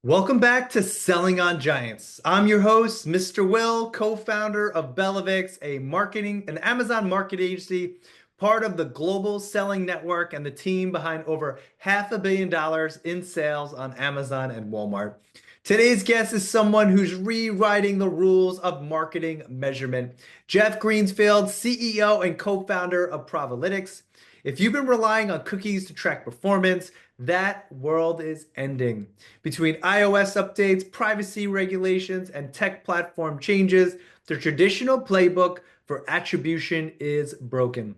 Welcome back to Selling on Giants. I'm your host, Mr. Will, co-founder of Bellavix, an Amazon marketing agency, part of the Global Selling Network and the team behind over $500 million in sales on Amazon and Walmart. Today's guest is someone who's rewriting the rules of marketing measurement. Jeff Greenfield, CEO and co-founder of Provalytics. If you've been relying on cookies to track performance, that world is ending. Between iOS updates, privacy regulations, and tech platform changes, the traditional playbook for attribution is broken.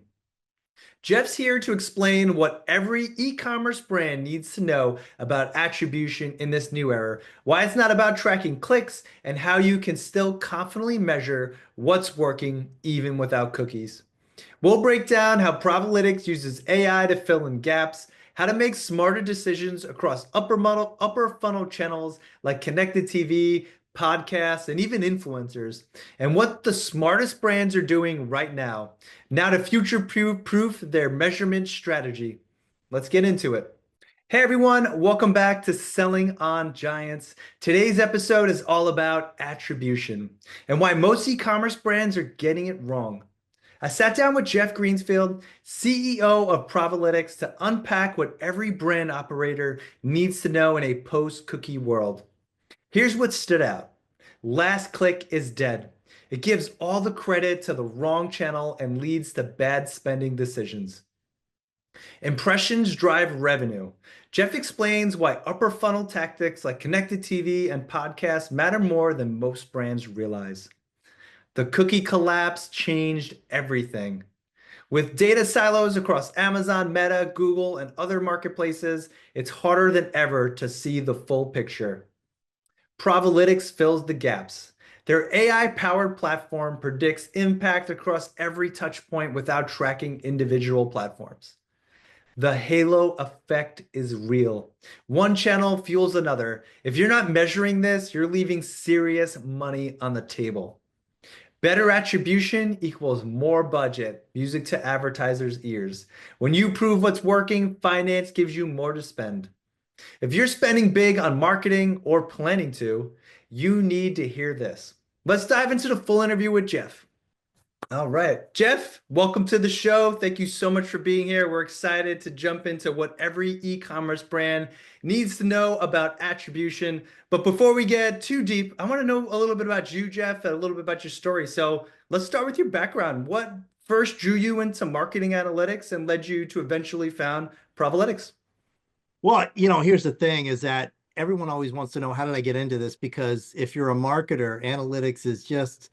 Jeff's here to explain what every e-commerce brand needs to know about attribution in this new era, why it's not about tracking clicks, and how you can still confidently measure what's working even without cookies. We'll break down how Provalytics uses AI to fill in gaps, how to make smarter decisions across upper funnel channels like connected TV, podcasts, and even influencers, and what the smartest brands are doing right now to future-proof their measurement strategy. Let's get into it. Hey everyone, welcome back to Selling on Giants. Today's episode is all about attribution and why most e-commerce brands are getting it wrong. I sat down with Jeff Greenfield, CEO of Provalytics, to unpack what every brand operator needs to know in a post-cookie world. Here's what stood out. Last click is dead. It gives all the credit to the wrong channel and leads to bad spending decisions. Impressions drive revenue. Jeff explains why upper funnel tactics like connected TV and podcasts matter more than most brands realize. The cookie collapse changed everything. With data silos across Amazon, Meta, Google, and other marketplaces, it's harder than ever to see the full picture. Provalytics fills the gaps. Their AI-powered platform predicts impact across every touch point without tracking individual platforms. The halo effect is real. One channel fuels another. If you're not measuring this, you're leaving serious money on the table. Better attribution equals more budget, music to advertisers' ears. When you prove what's working, finance gives you more to spend. If you're spending big on marketing or planning to, you need to hear this. Let's dive into the full interview with Jeff. All right. Jeff, welcome to the show. Thank you so much for being here. We're excited to jump into what every e-commerce brand needs to know about attribution. But before we get too deep, I want to know a little bit about you, Jeff, and a little bit about your story. So let's start with your background. What first drew you into marketing analytics and led you to eventually found Provalytics? Well, here's the thing is that everyone always wants to know, how did I get into this? Because if you're a marketer, analytics is just,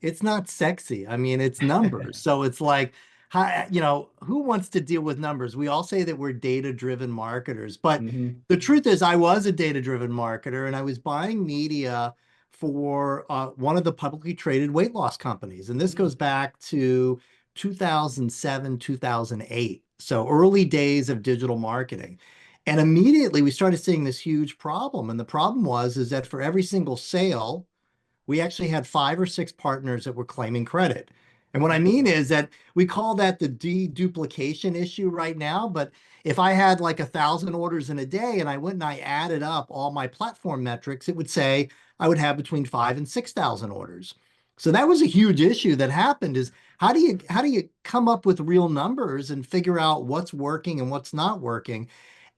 it's not sexy. I mean, it's numbers. So it's like, who wants to deal with numbers? We all say that we're data-driven marketers, but Mhm. the truth is I was a data-driven marketer and I was buying media for one of the publicly traded weight loss companies. And this goes back to 2007, 2008. So early days of digital marketing. And immediately we started seeing this huge problem. And the problem is that for every single sale, we actually had 5 or 6 partners that were claiming credit. And what I mean is that we call that the deduplication issue right now. But if I had like 1,000 orders in a day and I went and I added up all my platform metrics, it would say I would have between 5 and 6,000 orders. So that was a huge issue that happened is how do you come up with real numbers and figure out what's working and what's not working?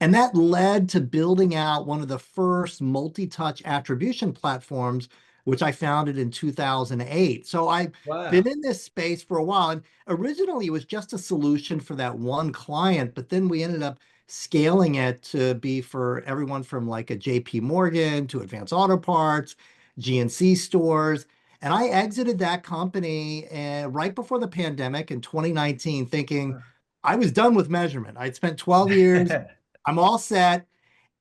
And that led to building out one of the first multi-touch attribution platforms, which I founded in 2008. So I've been Wow. in this space for a while. And originally it was just a solution for that one client, but then we ended up scaling it to be for everyone from like a JP Morgan to Advance Auto Parts, GNC stores. And I exited that company right before the pandemic in 2019, thinking I was done with measurement. I'd spent 12 years, I'm all set.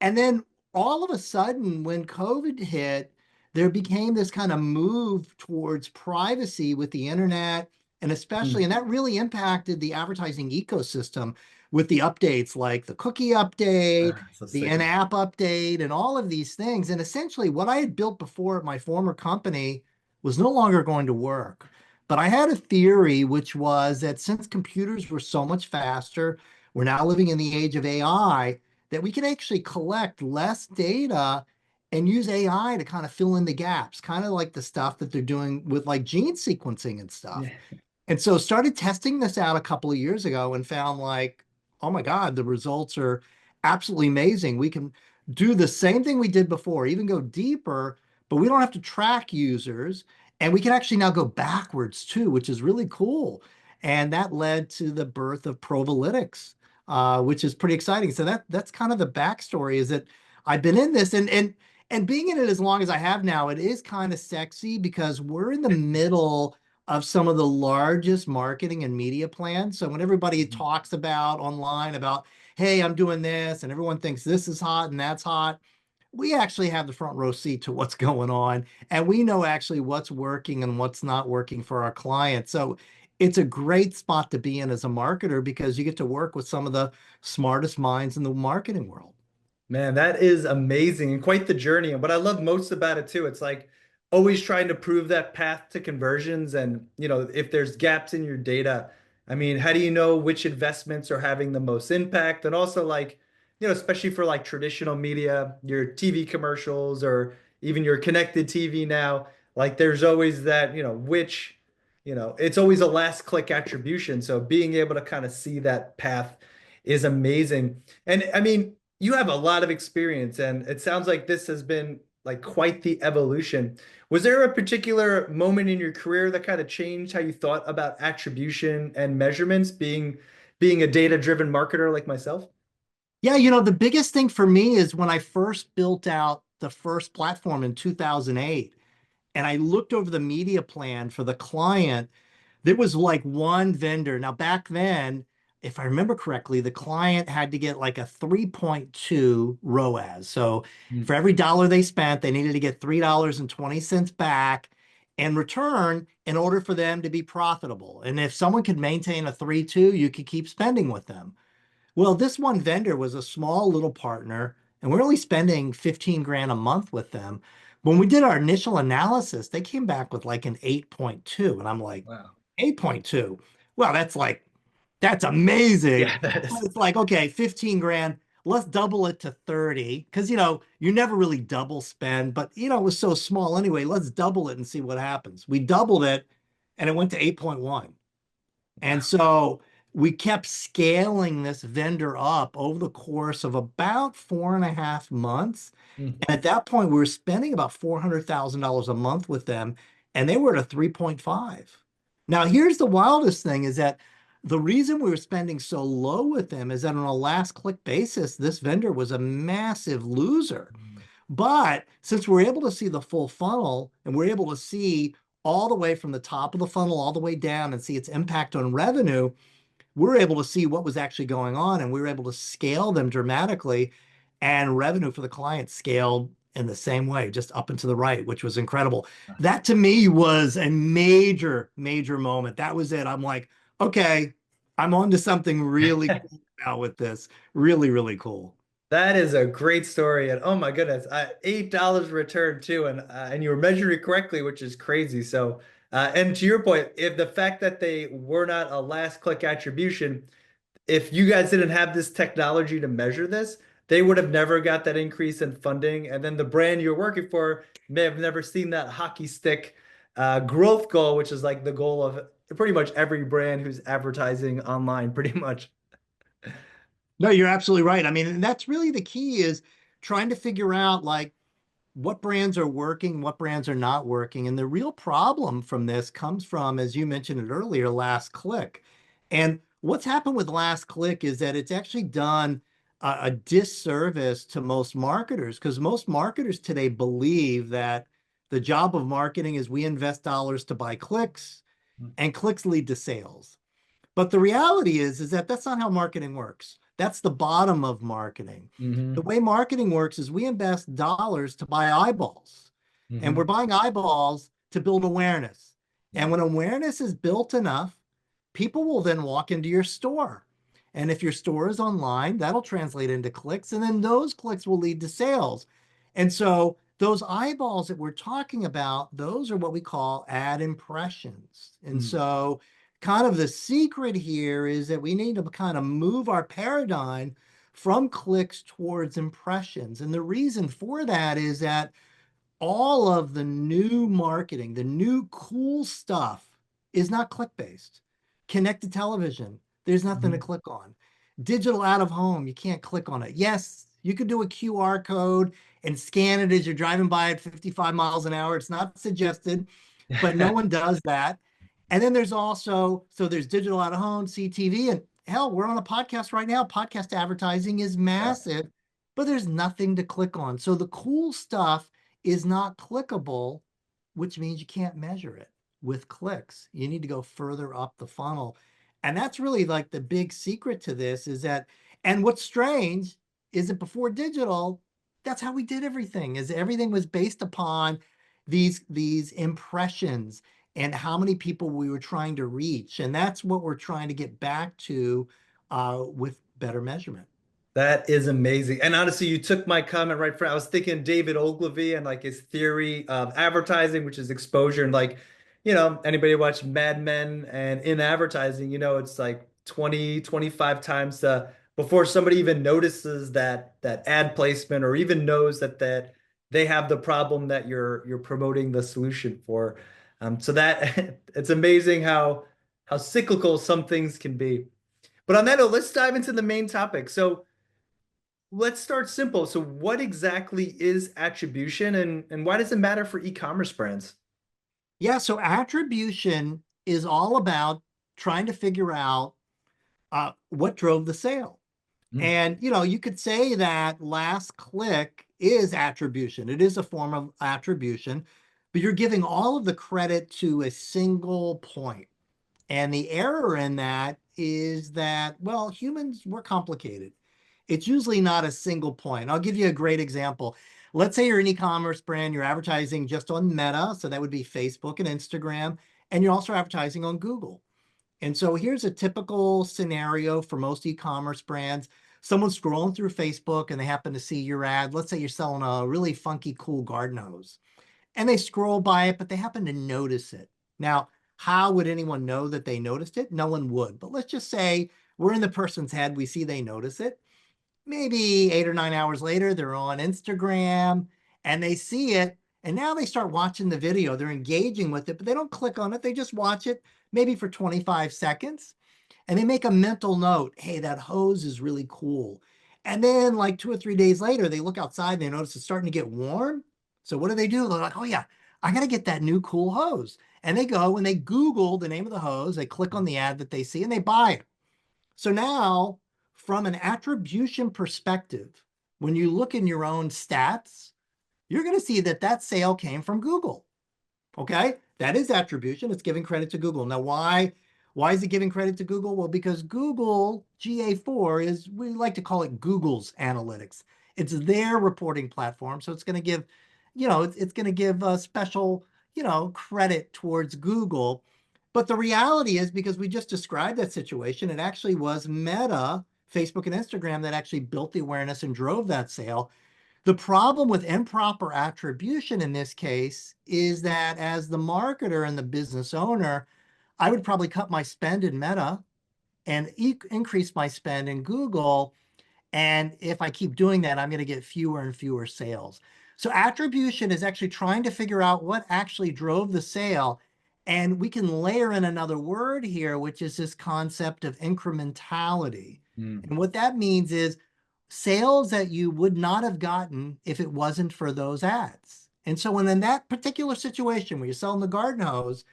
And then all of a sudden, when COVID hit, there became this kind of move towards privacy with the internet, and especially, and that really impacted the advertising ecosystem with the updates like the cookie update, So the sick of in-app update, and all of these things. And essentially, what I had built before at my former company was no longer going to work. But I had a theory, which was that since computers were so much faster, we're now living in the age of AI, that we can actually collect less data and use AI to kind of fill in the gaps, kind of like the stuff that they're doing with like gene sequencing and stuff. Yeah. And so started testing this out a couple of years ago and found like, oh my God, the results are absolutely amazing. We can do the same thing we did before, even go deeper, but we don't have to track users. And we can actually now go backwards too, which is really cool. And that led to the birth of Provalytics, which is pretty exciting. So that's kind of the backstory is that I've been in this and being in it as long as I have now, it is kind of sexy because we're in the middle of some of the largest marketing and media plans. So when everybody talks about online about, hey, I'm doing this, and everyone thinks this is hot and that's hot, we actually have the front row seat to what's going on. And we know actually what's working and what's not working for our clients. So it's a great spot to be in as a marketer because you get to work with some of the smartest minds in the marketing world. Man, that is amazing and quite the journey. And what I love most about it too, it's like always trying to prove that path to conversions. And, if there's gaps in your data, I mean, how do you know which investments are having the most impact? And also like, especially for like traditional media, your TV commercials or even your connected TV now, like there's always that, it's always a last click attribution. So being able to kind of see that path is amazing. And I mean, you have a lot of experience, and it sounds like this has been like quite the evolution. Was there a particular moment in your career that kind of changed how you thought about attribution and measurements, being a data-driven marketer like myself? Yeah, the biggest thing for me is when I first built out the first platform in 2008, and I looked over the media plan for the client, there was like one vendor. Now, back then, if I remember correctly, the client had to get like a 3.2 ROAS. So Mm. for every dollar they spent, they needed to get $3.20 back in return in order for them to be profitable. And if someone could maintain a 3.2, you could keep spending with them. Well, this one vendor was a small little partner, and we're only spending 15 grand a month with them. When we did our initial analysis, they came back with like an 8.2. And I'm like, Wow. 8.2. Well, that's amazing. Yeah, that But is. it's like, okay, 15 grand, let's double it to 30. Because you never really double spend, but it was so small anyway. Let's double it and see what happens. We doubled it and it went to 8.1. And Wow. so we kept scaling this vendor up over the course of about 4.5 months. Mhm. And at that point, we were spending about $400,000 a month with them, and they were at a 3.5. Now, here's the wildest thing is that the reason we were spending so low with them is that on a last click basis, this vendor was a massive loser. But since we're able to see the full funnel and we're able to see all the way from the top of the funnel all the way down and see its impact on revenue, we're able to see what was actually going on and we were able to scale them dramatically. And revenue for the client scaled in the same way, just up and to the right, which was incredible. That to me was a major, major moment. That was it. I'm like, okay, I'm on to something really cool now with this. Really, really cool. That is a great story, and oh my goodness, $8 return too, and you were measuring it correctly, which is crazy. So, and to your point, if the fact that they were not a last click attribution, if you guys didn't have this technology to measure this, they would have never got that increase in funding, and then the brand you're working for may have never seen that hockey stick growth goal, which is like the goal of pretty much every brand who's advertising online, pretty much. No, you're absolutely right. I mean, and that's really the key is trying to figure out like what brands are working, what brands are not working. And the real problem from this comes from, as you mentioned it earlier, last click. And what's happened with last click is that it's actually done a disservice to most marketers because most marketers today believe that the job of marketing is we invest dollars to buy clicks and clicks lead to sales. But the reality is that that's not how marketing works. That's the bottom of marketing. The Hmm. way marketing works is we invest dollars to buy eyeballs, and we're Hmm. buying eyeballs to build awareness. And Yeah. when awareness is built enough, people will then walk into your store. And if your store is online, that'll translate into clicks, and then those clicks will lead to sales. And so those eyeballs that we're talking about, those are what we call ad impressions. And Mm. so kind of the secret here is that we need to kind of move our paradigm from clicks towards impressions. And the reason for that is that all of the new marketing, the new cool stuff is not click-based. Connected television, there's nothing to Mhm. click on. Digital out of home, you can't click on it. Yes, you could do a QR code and scan it as you're driving by at 55 miles an hour. It's not suggested, but no one does that. And then there's also, so there's digital out of home, CTV, and hell, we're on a podcast right now. Podcast advertising is Yeah. massive, but there's nothing to click on. So the cool stuff is not clickable, which means you can't measure it with clicks. You need to go further up the funnel. And that's really like the big secret to this is that, and what's strange is that before digital, that's how we did everything, is everything was based upon these impressions and how many people we were trying to reach. And that's what we're trying to get back to with better measurement. That is amazing. And honestly, you took my comment right from, I was thinking David Ogilvy and like his theory of advertising, which is exposure. And like, anybody watch Mad Men and in advertising, it's like 20, 25 times before somebody even notices that ad placement or even knows that they have the problem that you're promoting the solution for. So that it's amazing how cyclical some things can be. But on that note, let's dive into the main topic. So let's start simple. So what exactly is attribution and why does it matter for e-commerce brands? Yeah, so attribution is all about trying to figure out what drove the sale. Mm. And you could say that last click is attribution. It is a form of attribution, but you're giving all of the credit to a single point. And the error in that is that, well, humans, we're complicated. It's usually not a single point. I'll give you a great example. Let's say you're an e-commerce brand, you're advertising just on Meta, so that would be Facebook and Instagram, and you're also advertising on Google. And so here's a typical scenario for most e-commerce brands. Someone's scrolling through Facebook and they happen to see your ad. Let's say you're selling a really funky, cool garden hose and they scroll by it, but they happen to notice it. Now, how would anyone know that they noticed it? No one would. But let's just say we're in the person's head. We see they notice it. Maybe 8 or 9 hours later, they're on Instagram and they see it. And now they start watching the video. They're engaging with it, but they don't click on it. They just watch it maybe for 25 seconds. And they make a mental note, hey, that hose is really cool. And then like 2 or 3 days later, they look outside and they notice it's starting to get warm. So what do? They're like, oh yeah, I got to get that new cool hose. And they go and they Google the name of the hose, they click on the ad that they see and they buy it. So now from an attribution perspective, when you look in your own stats, you're going to see that that sale came from Google. Okay, that is attribution. It's giving credit to Google. Now, why is it giving credit to Google? Well, because Google GA4 is, we like to call it Google's analytics. It's their reporting platform. So it's going to give, it's going to give a special, credit towards Google. But the reality is because we just described that situation, it actually was Meta, Facebook and Instagram that actually built the awareness and drove that sale. The problem with improper attribution in this case is that as the marketer and the business owner, I would probably cut my spend in Meta and increase my spend in Google. And if I keep doing that, I'm going to get fewer and fewer sales. So attribution is actually trying to figure out what actually drove the sale. And we can layer in another word here, which is this concept of incrementality. Mm. And what that means is sales that you would not have gotten if it wasn't for those ads. And so when in that particular situation where you're selling the garden hose,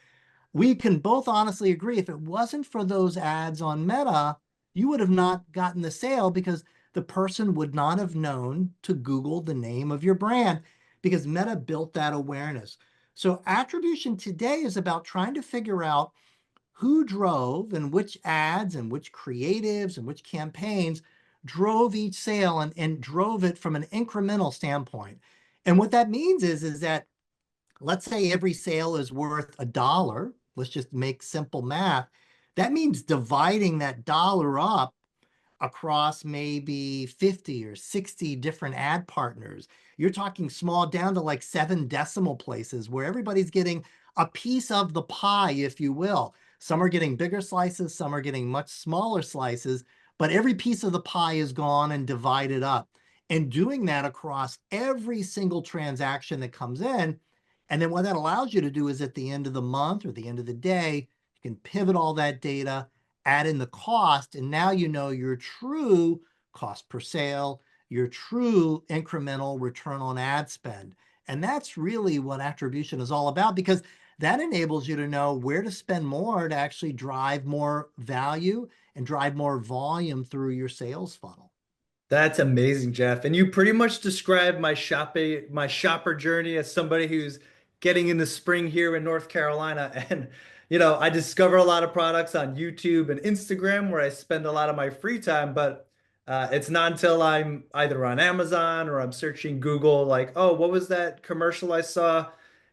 we can both honestly agree if it wasn't for those ads on Meta, you would have not gotten the sale because the person would not have known to Google the name of your brand because Meta built that awareness. So attribution today is about trying to figure out who drove and which ads and which creatives and which campaigns drove each sale and drove it from an incremental standpoint. And what that means is that let's say every sale is worth $1. Let's just make simple math. That means dividing that dollar up across maybe 50 or 60 different ad partners. You're talking small down to like 7 decimal places where everybody's getting a piece of the pie, if you will. Some are getting bigger slices, some are getting much smaller slices, but every piece of the pie is gone and divided up. And doing that across every single transaction that comes in. And then what that allows you to do is at the end of the month or the end of the day, you can pivot all that data, add in the cost, and now you know your true cost per sale, your true incremental return on ad spend. And that's really what attribution is all about, because that enables you to know where to spend more to actually drive more value and drive more volume through your sales funnel. That's amazing, Jeff. And you pretty much described my shopper journey as somebody who's getting in the spring here in North Carolina. And I discover a lot of products on YouTube and Instagram where I spend a lot of my free time, but it's not until I'm either on Amazon or I'm searching Google, like, oh, what was that commercial I saw?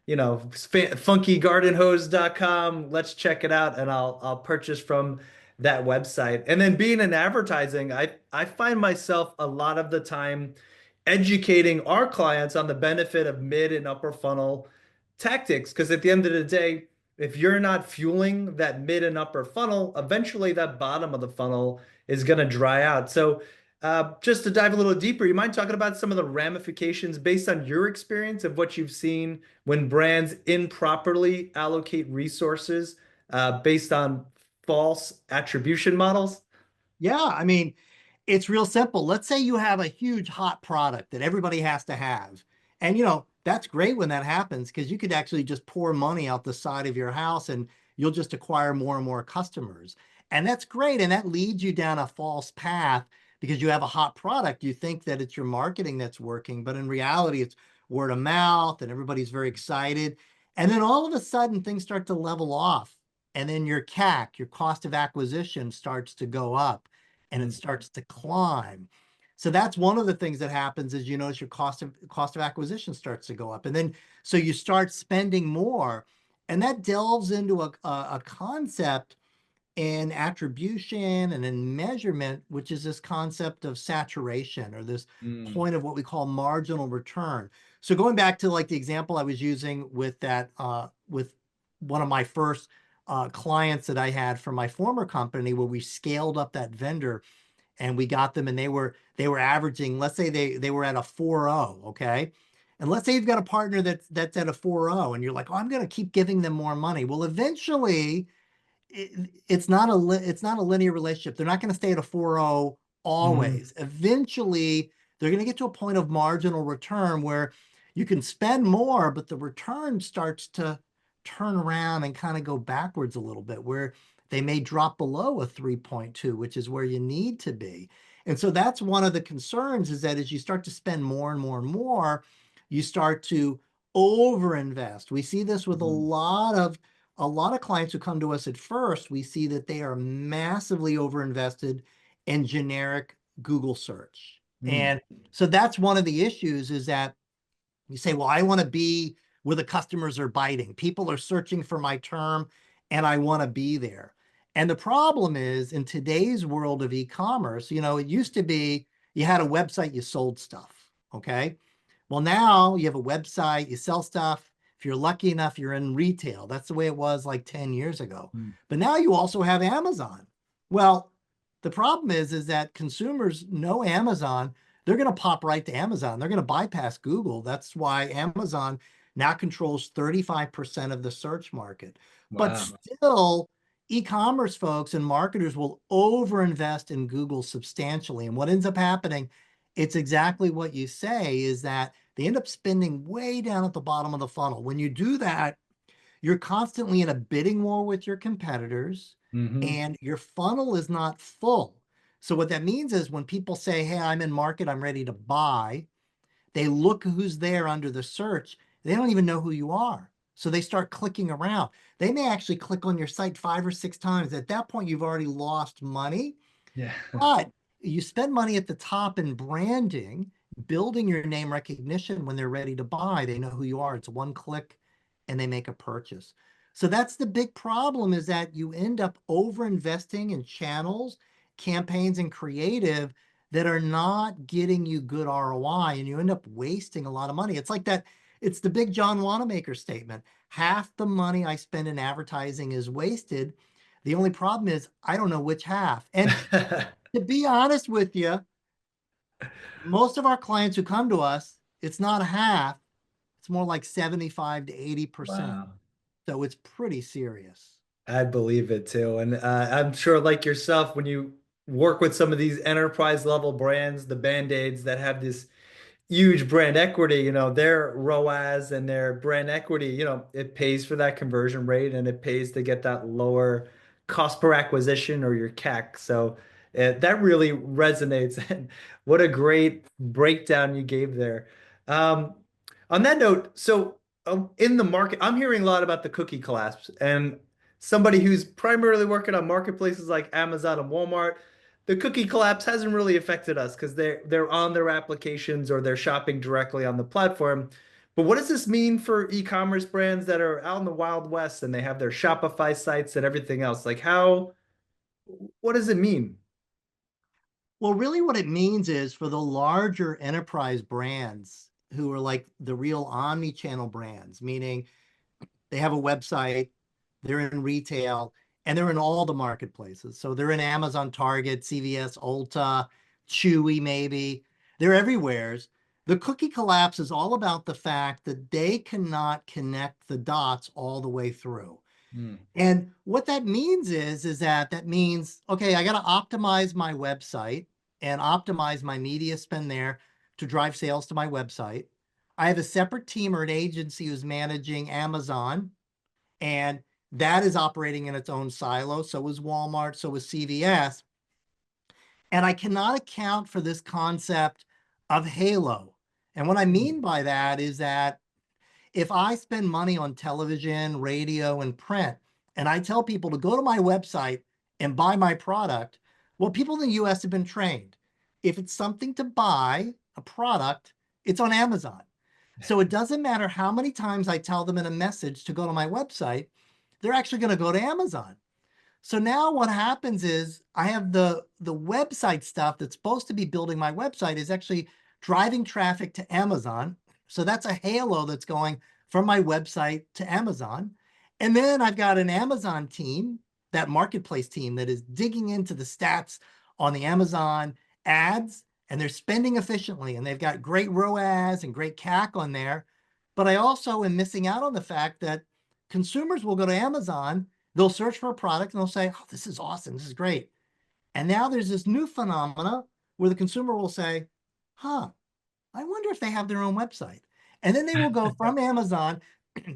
Funkygardenhose.com. Let's check it out, and I'll purchase from that website. And then being in advertising, I find myself a lot of the time educating our clients on the benefit of mid and upper funnel tactics. Because at the end of the day, if you're not fueling that mid and upper funnel, eventually that bottom of the funnel is going to dry out. So, just to dive a little deeper, you mind talking about some of the ramifications based on your experience of what you've seen when brands improperly allocate resources based on false attribution models? Yeah, I mean, it's real simple. Let's say you have a huge hot product that everybody has to have. And that's great when that happens, because you could actually just pour money out the side of your house and you'll just acquire more and more customers. And that's great. And that leads you down a false path because you have a hot product. You think that it's your marketing that's working, but in reality, it's word of mouth and everybody's very excited. And then all of a sudden, things start to level off. And then your CAC, your cost of acquisition, starts to go up and it Mm. starts to climb. So that's one of the things that happens is you notice your cost of acquisition starts to go up. And then so you start spending more. And that delves into a concept in attribution and in measurement, which is this concept of saturation, or this Mm. point of what we call marginal return. So going back to like the example I was using with that, with one of my first clients that I had from my former company, where we scaled up that vendor and we got them, and they were averaging, let's say they were at a 4.0, okay? And let's say you've got a partner that's at a 4.0 and you're like, oh, I'm going to keep giving them more money. Well, eventually it's not a linear relationship. They're not going to stay at a 4.0 Mm. always. Eventually, they're going to get to a point of marginal return where you can spend more, but the return starts to turn around and kind of go backwards a little bit, where they may drop below a 3.2, which is where you need to be. And so that's one of the concerns, is that as you start to spend more and more and more, you start to overinvest. We see this with Mm. a lot of clients who come to us at first. We see that they are massively overinvested in generic Google search. Mm. And so that's one of the issues, is that you say, well, I want to be where the customers are biting. People are searching for my term and I want to be there. And the problem is, in today's world of e-commerce, it used to be you had a website, you sold stuff. Okay. Well, now you have a website, you sell stuff. If you're lucky enough, you're in retail. That's the way it was like 10 years ago. Mm. But now you also have Amazon. Well, the problem is that consumers know Amazon. They're going to pop right to Amazon. They're going to bypass Google. That's why Amazon now controls 35% of the search market. But Wow. still, e-commerce folks and marketers will overinvest in Google substantially. And what ends up happening, it's exactly what you say, is that they end up spending way down at the bottom of the funnel. When you do that, you're constantly in a bidding war with your competitors, Hmm. and your funnel is not full. So what that means is when people say, hey, I'm in market, I'm ready to buy, they look who's there under the search. They don't even know who you are. So they start clicking around. They may actually click on your site 5 or 6 times. At that point, you've already lost money. Yeah. But you spend money at the top in branding, building your name recognition. When they're ready to buy, they know who you are. It's one click and they make a purchase. So that's the big problem, is that you end up over investing in channels, campaigns, and creative that are not getting you good ROI, and you end up wasting a lot of money. It's like that. It's the big John Wanamaker statement. Half the money I spend in advertising is wasted. The only problem is I don't know which half. And To be honest with you, most of our clients who come to us, it's not a half, it's more like 75 to 80%. Wow. So it's pretty serious. I believe it too. And I'm sure, like yourself, when you work with some of these enterprise level brands, the Band-Aids that have this huge brand equity, their ROAS and their brand equity, it pays for that conversion rate and it pays to get that lower cost per acquisition or your CAC. So that really resonates. And what a great breakdown you gave there. Um, on that note, so in the market, I'm hearing a lot about the cookie collapse, and somebody who's primarily working on marketplaces like Amazon and Walmart, the cookie collapse hasn't really affected us because they're on their applications or they're shopping directly on the platform. But what does this mean for e-commerce brands that are out in the Wild West and they have their Shopify sites and everything else? Like what does it mean? Well, really what it means is for the larger enterprise brands who are like the real omni-channel brands, meaning they have a website, they're in retail, and they're in all the marketplaces. So they're in Amazon, Target, CVS, Ulta, Chewy, maybe. They're everywhere. The cookie collapse is all about the fact that they cannot connect the dots all the way through. Hmm. And what that means is that means, okay, I got to optimize my website and optimize my media spend there to drive sales to my website. I have a separate team or an agency who's managing Amazon, and that is operating in its own silo. So is Walmart, so is CVS. And I cannot account for this concept of halo. And what I mean by that is that if I spend money on television, radio, and print, and I tell people to go to my website and buy my product, well, people in the US have been trained. If it's something to buy, a product, it's on Amazon. So it doesn't matter how many times I tell them in a message to go to my website, they're actually going to go to Amazon. So now what happens is I have the website stuff that's supposed to be building my website is actually driving traffic to Amazon. So that's a halo that's going from my website to Amazon. And then I've got an Amazon team, that marketplace team that is digging into the stats on the Amazon ads, and they're spending efficiently and they've got great ROAS and great CAC on there. But I also am missing out on the fact that consumers will go to Amazon, they'll search for a product and they'll say, oh, this is awesome, this is great. And now there's this new phenomena where the consumer will say, huh, I wonder if they have their own website. And then they will go from Amazon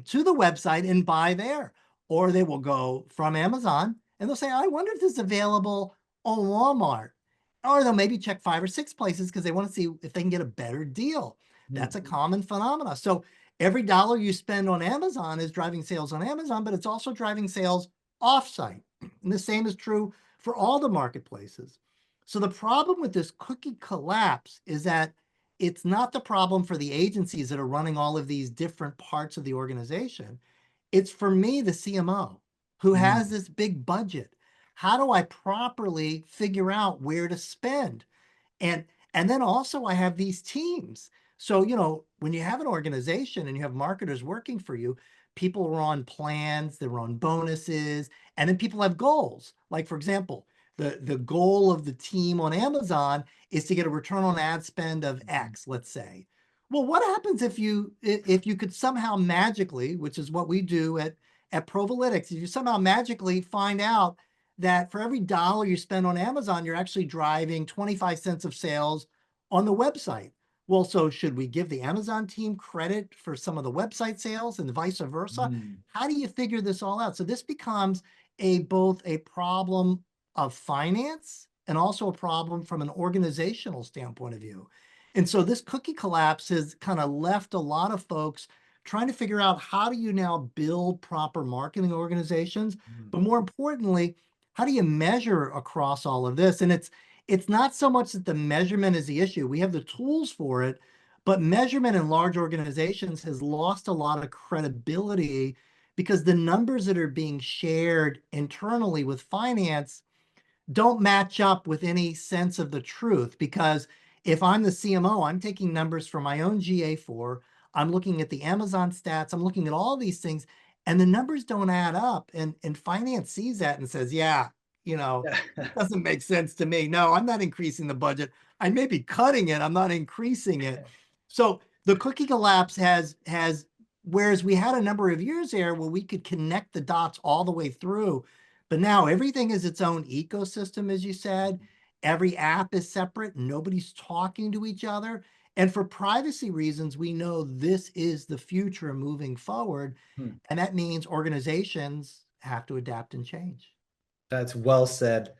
to the website and buy there. Or they will go from Amazon and they'll say, I wonder if this is available on Walmart. Or they'll maybe check 5 or 6 places because they want to see if they can get a better deal. That's a common phenomena. So every dollar you spend on Amazon is driving sales on Amazon, but it's also driving sales offsite. And the same is true for all the marketplaces. So the problem with this cookie collapse is that it's not the problem for the agencies that are running all of these different parts of the organization. It's for me, the CMO, who has this big budget. How do I properly figure out where to spend? And and then also I have these teams. So, when you have an organization and you have marketers working for you, people are on plans, they're on bonuses, and then people have goals. Like, for example, the goal of the team on Amazon is to get a return on ad spend of X, let's say. Well, what happens if you could somehow magically, which is what we do at Provalytics, if you somehow magically find out that for every dollar you spend on Amazon, you're actually driving 25 cents of sales on the website. Well, so should we give the Amazon team credit for some of the website sales and vice versa? How do you figure this all out? So this becomes both a problem of finance and also a problem from an organizational standpoint of view. And so this cookie collapse has kind of left a lot of folks trying to figure out how do you now build proper marketing organizations, but more importantly, how do you measure across all of this? And it's not so much that the measurement is the issue. We have the tools for it, but measurement in large organizations has lost a lot of credibility because the numbers that are being shared internally with finance don't match up with any sense of the truth. Because if I'm the CMO, I'm taking numbers from my own GA4, I'm looking at the Amazon stats, I'm looking at all these things, and the numbers don't add up. And finance sees that and says, yeah, It doesn't make sense to me. No, I'm not increasing the budget. I may be cutting it. I'm not increasing it. So the cookie collapse has whereas we had a number of years there where we could connect the dots all the way through, but now everything is its own ecosystem, as you said. Every app is separate. Nobody's talking to each other. And for privacy reasons, we know this is the future moving forward. Hmm. And that means organizations have to adapt and change. That's well said.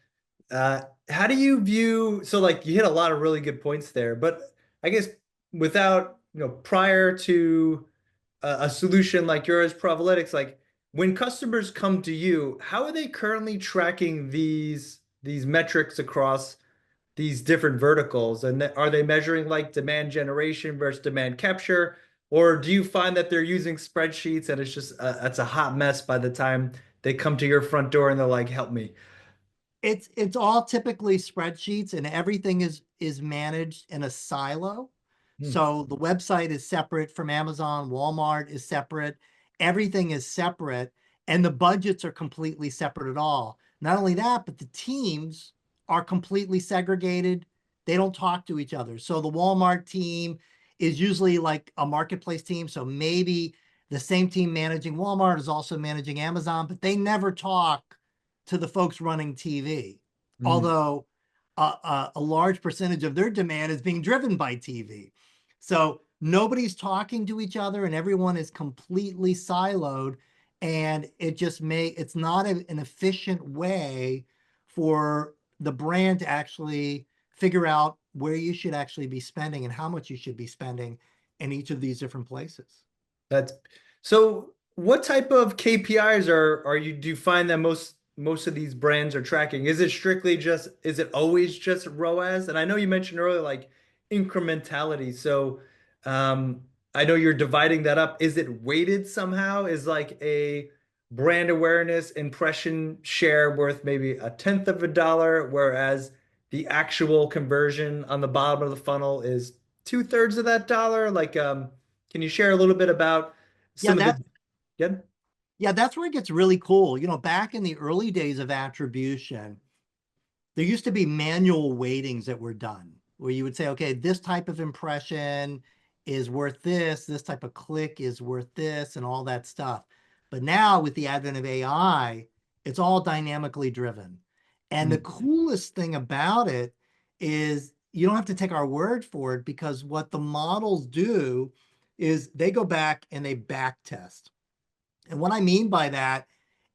How do you view, so like you hit a lot of really good points there, but I guess without, prior to a solution like yours, Provalytics, like when customers come to you, how are they currently tracking these metrics across these different verticals? And are they measuring like demand generation versus demand capture? Or do you find that they're using spreadsheets and it's a hot mess by the time they come to your front door and they're like, help me? It's all typically spreadsheets, and everything is managed in a silo. Hmm. So the website is separate from Amazon, Walmart is separate, everything is separate, and the budgets are completely separate at all. Not only that, but the teams are completely segregated. They don't talk to each other. So the Walmart team is usually like a marketplace team. So maybe the same team managing Walmart is also managing Amazon, but they never talk to the folks running TV. Hmm. Although a large percentage of their demand is being driven by TV. So nobody's talking to each other and everyone is completely siloed. And it's not an efficient way for the brand to actually figure out where you should actually be spending and how much you should be spending in each of these different places. That's so what type of KPIs are you do you find that most of these brands are tracking? Is it always just ROAS? And I know you mentioned earlier like incrementality. So um I know you're dividing that up. Is it weighted somehow? Is like a brand awareness impression share worth maybe a tenth of a dollar, whereas the actual conversion on the bottom of the funnel is two-thirds of that dollar? Like can you share a little bit about Yeah, some of the, yeah? yeah, that's where it gets really cool. Back in the early days of attribution, there used to be manual weightings that were done where you would say, okay, this type of impression is worth this type of click is worth this, and all that stuff. But now with the advent of AI, it's all dynamically driven. And the Mm, coolest thing about it is you don't have to take our word for it, because what the models do is they go back and they back test. And what I mean by that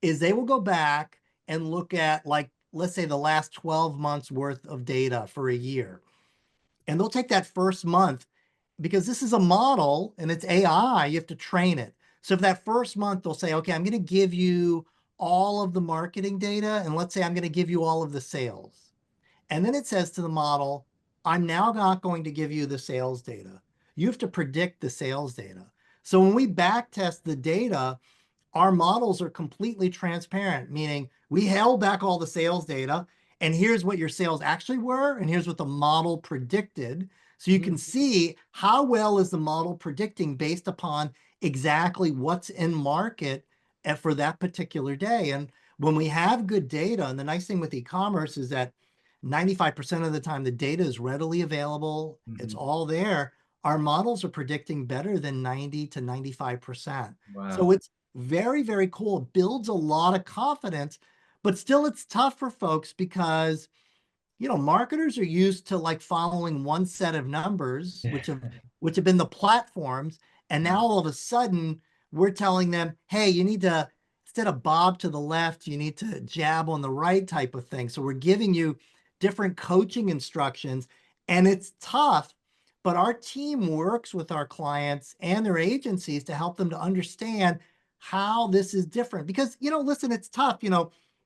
is they will go back and look at, like, let's say the last 12 months worth of data for a year. And they'll take that first month, because this is a model and it's AI, you have to train it. So for that first month, they'll say, okay, I'm going to give you all of the marketing data. And let's say I'm going to give you all of the sales. And then it says to the model, I'm now not going to give you the sales data. You have to predict the sales data. So when we back test the data, our models are completely transparent, meaning we held back all the sales data, and here's what your sales actually were, and here's what the model predicted. So you can mm, see how well is the model predicting based upon exactly what's in market for that particular day. And when we have good data, and the nice thing with e-commerce is that 95% of the time the data is readily available, it's mhm. all there. Our models are predicting better than 90 to 95%. So Wow. it's very, very cool. It builds a lot of confidence, but still it's tough for folks because, marketers are used to like following one set of numbers, which have been the platforms. And now all of a sudden we're telling them, hey, you need to, instead of bob to the left, you need to jab on the right type of thing. So we're giving you different coaching instructions, and it's tough, but our team works with our clients and their agencies to help them to understand how this is different. Because, listen, it's tough.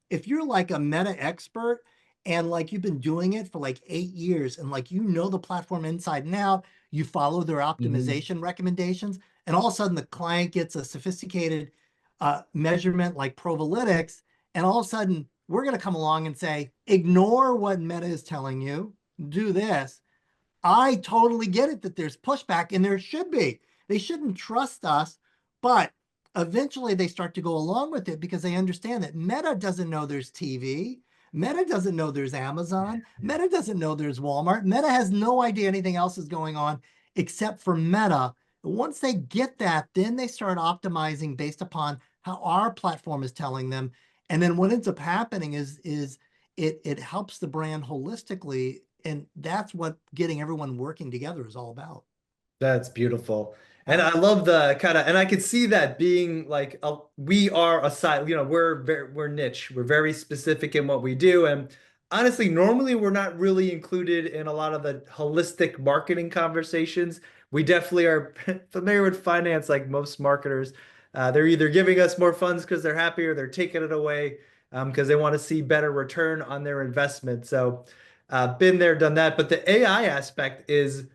If you're like a meta expert and like you've been doing it for like 8 years and like the platform inside and out, you follow their Mhm. optimization recommendations, and all of a sudden the client gets a sophisticated measurement like Provalytics, and all of a sudden we're going to come along and say, ignore what Meta is telling you, do this. I totally get it that there's pushback, and there should be. They shouldn't trust us, but eventually they start to go along with it because they understand that Meta doesn't know there's TV. Meta doesn't know there's Amazon. Meta doesn't know there's Walmart. Meta has no idea anything else is going on except for Meta. Once they get that, then they start optimizing based upon how our platform is telling them. And then what ends up happening is it helps the brand holistically. And that's what getting everyone working together is all about. That's beautiful. And Yeah. I love the kind of, and I could see that being like we are a side, we're niche. We're very specific in what we do. And honestly, normally we're not really included in a lot of the holistic marketing conversations. We definitely are familiar with finance like most marketers. They're either giving us more funds because they're happy or they're taking it away because they want to see better return on their investment. So been there, done that. But the AI aspect is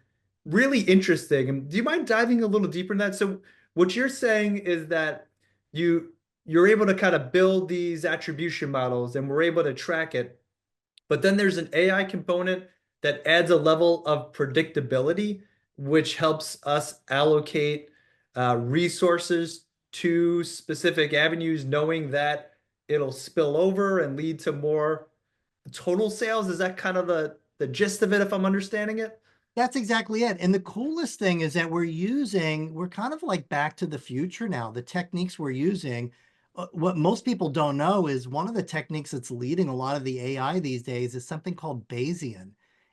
really interesting. And do you mind diving a little deeper in that? So what you're saying is that you're able to kind of build these attribution models and we're able to track it. But then there's an AI component that adds a level of predictability, which helps us allocate resources to specific avenues, knowing that it'll spill over and lead to more total sales. Is that kind of the gist of it, if I'm understanding it? That's exactly it. And the coolest thing is that we're kind of like back to the future now. The techniques we're using, what most people don't know is one of the techniques that's leading a lot of the AI these days is something called Bayesian.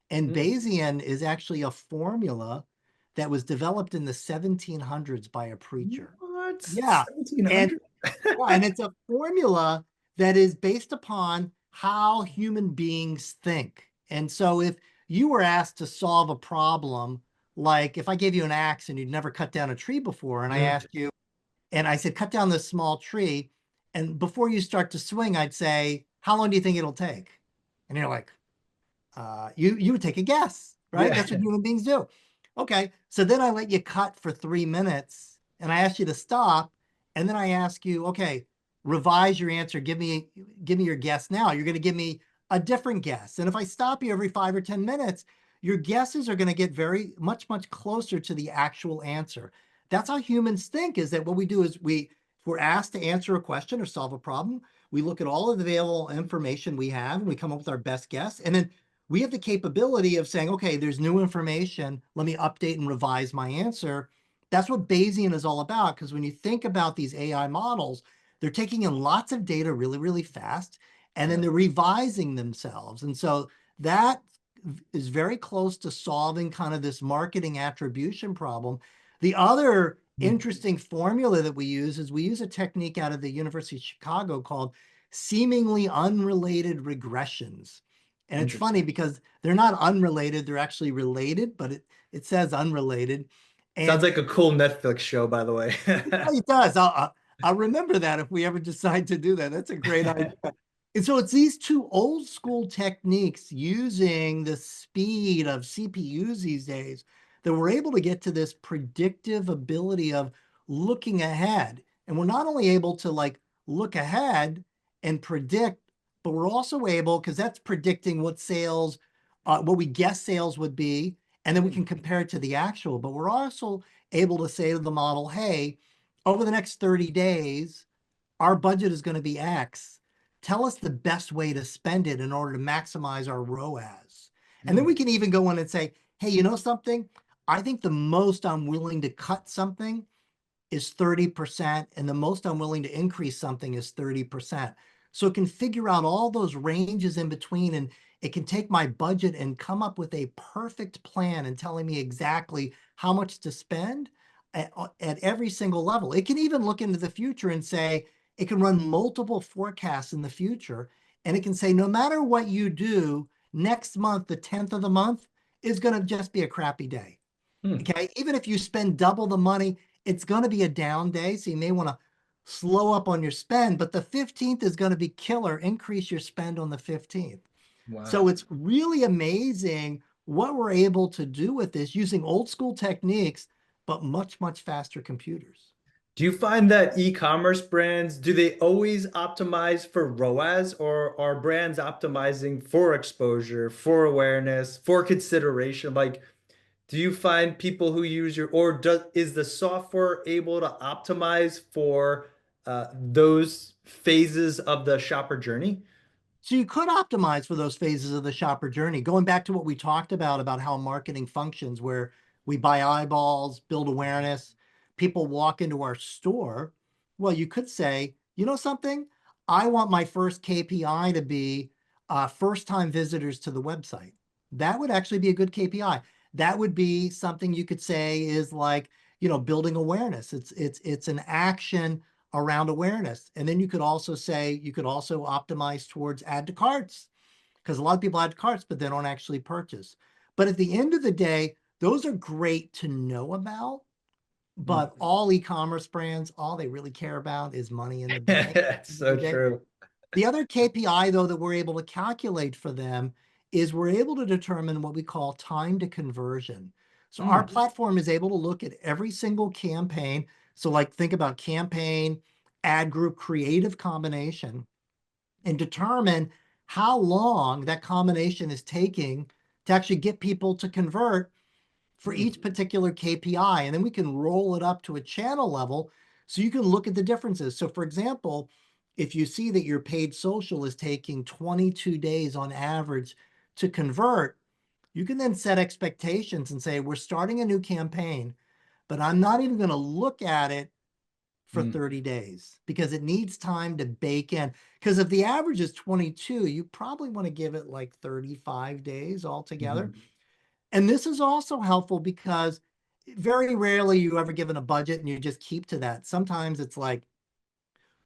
And Hmm. Bayesian is actually a formula that was developed in the 1700s by a preacher. What? Yeah. And 1700? yeah, and it's a formula that is based upon how human beings think. And so if you were asked to solve a problem, like if I gave you an axe and you'd never cut down a tree before, and I Mm, asked you, and I said, cut down this small tree, and before you start to swing, I'd say, how long do you think it'll take? And you're like, you would take a guess, right? yeah. That's what human beings do. Okay, so then I let you cut for 3 minutes, and I ask you to stop, and then I ask you, okay, revise your answer. Give me your guess now. You're going to give me a different guess, and if I stop you every 5 or 10 minutes, your guesses are going to get very much closer to the actual answer. That's how humans think. Is that what we do? Is if we're asked to answer a question or solve a problem, we look at all of the available information we have, and we come up with our best guess, and then we have the capability of saying, okay, there's new information. Let me update and revise my answer. That's what Bayesian is all about. Because when you think about these AI models, they're taking in lots of data really, really fast, and then Yeah. they're revising themselves. And so that is very close to solving kind of this marketing attribution problem. The other Mm, interesting formula that we use is we use a technique out of the University of Chicago called seemingly unrelated regressions. And it's funny interesting. because they're not unrelated, they're actually related, but it says unrelated. Sounds And like a cool Netflix show, by the way. it does. I'll remember that if we ever decide to do that. That's a great idea. And so it's these two old school techniques using the speed of CPUs these days that we're able to get to this predictive ability of looking ahead. And we're not only able to like look ahead and predict, but we're also able, because that's predicting what sales, what we guess sales would be, and then we Mm, can compare it to the actual. But we're also able to say to the model, hey, over the next 30 days, our budget is going to be X. Tell us the best way to spend it in order to maximize our ROAS. And then we mm, can even go in and say, hey, you know something? I think the most I'm willing to cut something is 30%, and the most I'm willing to increase something is 30%. So it can figure out all those ranges in between, and it can take my budget and come up with a perfect plan and telling me exactly how much to spend at every single level. It can even look into the future and say, it can run multiple forecasts in the future, and it can say, no matter what you do, next month, the 10th of the month, is going to just be a crappy day. mm. Okay. Even if you spend double the money, it's going to be a down day. So you may want to slow up on your spend, but the 15th is going to be killer. Increase your spend on the 15th. So Wow. it's really amazing what we're able to do with this using old school techniques, but much faster computers. Do you find that e-commerce brands, do they always optimize for ROAS or are brands optimizing for exposure, for awareness, for consideration? Like, do you find people who use is the software able to optimize for those phases of the shopper journey? So you could optimize for those phases of the shopper journey. Going back to what we talked about how marketing functions, where we buy eyeballs, build awareness, people walk into our store. Well, you could say, you know something? I want my first KPI to be first time visitors to the website. That would actually be a good KPI. That would be something you could say is like, building awareness. It's an action around awareness. And then you could also say, you could also optimize towards add to carts, because a lot of people add to carts, but they don't actually purchase. But at the end of the day, those are great to know about. But all e-commerce brands, all they really care about is money in the bank. It's so true. The other KPI, though, that we're able to calculate for them is we're able to determine what we call time to conversion. So our platform is able to look at every single campaign. So like think about campaign, ad group, creative combination, and determine how long that combination is taking to actually get people to convert for each particular KPI. And then we can roll it up to a channel level so you can look at the differences. So for example, if you see that your paid social is taking 22 days on average to convert, you can then set expectations and say, we're starting a new campaign, but I'm not even going to look at it for 30 days because it needs time to bake in. Because if the average is 22, you probably want to give it like 35 days altogether. And this is also helpful because very rarely you ever given a budget and you just keep to that. Sometimes it's like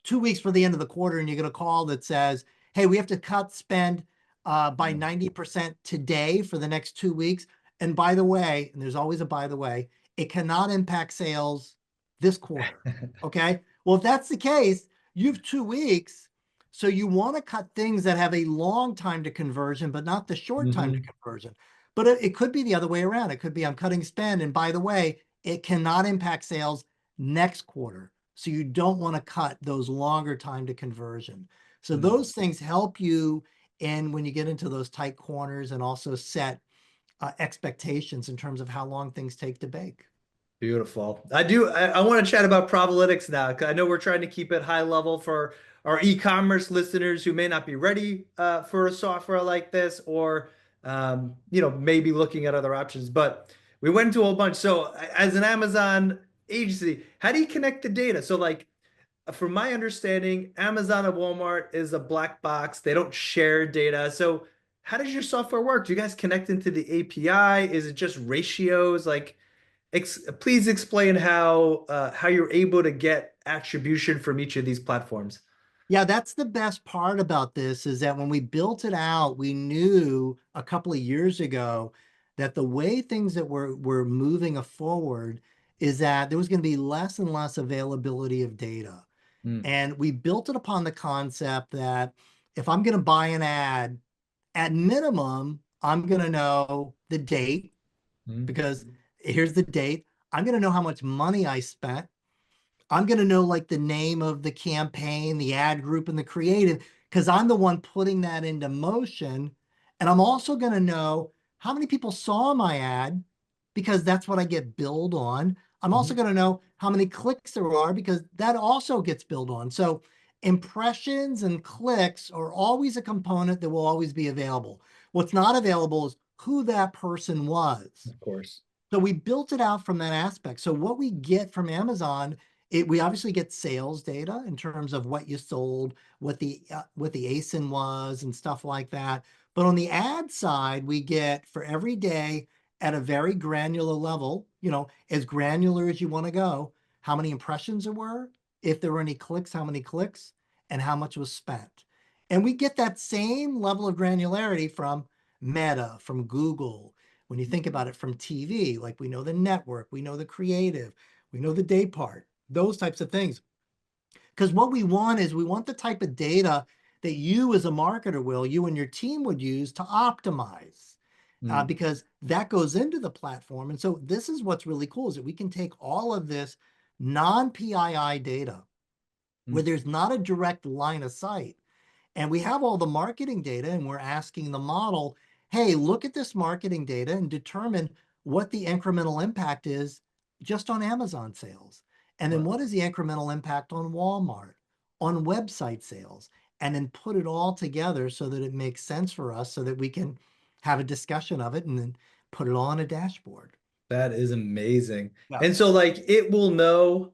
2 weeks for the end of the quarter and you get a call that says, hey, we have to cut spend by 90% today for the next 2 weeks. And by the way, and there's always a by the way, it cannot impact sales this quarter. Okay. Well, if that's the case, you have 2 weeks. So you want to cut things that have a long time to conversion, but not the short time to conversion. But it could be the other way around. It could be I'm cutting spend. And by the way, it cannot impact sales next quarter. So you don't want to cut those longer time to conversion. So those things help you in when you get into those tight corners and also set expectations in terms of how long things take to bake. Beautiful. I want to chat about Provalytics now because I know we're trying to keep it high level for our e-commerce listeners who may not be ready for a software like this or maybe looking at other options. But we went into a whole bunch. So as an Amazon agency, how do you connect the data? So like from my understanding, Amazon and Walmart is a black box. They don't share data. So how does your software work? Do you guys connect into the API? Is it just ratios? Like please explain how you're able to get attribution from each of these platforms. Yeah, that's the best part about this is that when we built it out, we knew a couple of years ago that the way things that were moving forward is that there was going to be less and less availability of data. Mm, And we built it upon the concept that if I'm going to buy an ad, at minimum, I'm going to know the date mm, because here's the date. I'm going to know how much money I spent. I'm going to know like the name of the campaign, the ad group, and the creative, because I'm the one putting that into motion. And I'm also going to know how many people saw my ad because that's what I get billed on. I'm also mhm. going to know how many clicks there are because that also gets billed on. So impressions and clicks are always a component that will always be available. What's not available is who that person was. Of course. So we built it out from that aspect. So what we get from Amazon, we obviously get sales data in terms of what you sold, what the ASIN was, and stuff like that. But on the ad side, we get for every day at a very granular level, as granular as you want to go, how many impressions there were, if there were any clicks, how many clicks, and how much was spent. And we get that same level of granularity from Meta, from Google, when you think about it from TV, like we know the network, we know the creative, we know the day part, those types of things. Because what we want is we want the type of data that you as a marketer you and your team would use to optimize. Mm, Because that goes into the platform. And so this is what's really cool is that we can take all of this non-PII data where mm, there's not a direct line of sight and we have all the marketing data and we're asking the model, hey, look at this marketing data and determine what the incremental impact is just on Amazon sales. And then wow. what is the incremental impact on Walmart, on website sales? and then put it all together so that it makes sense for us so that we can have a discussion of it and then put it all on a dashboard. That is amazing. Yeah. And so like it will know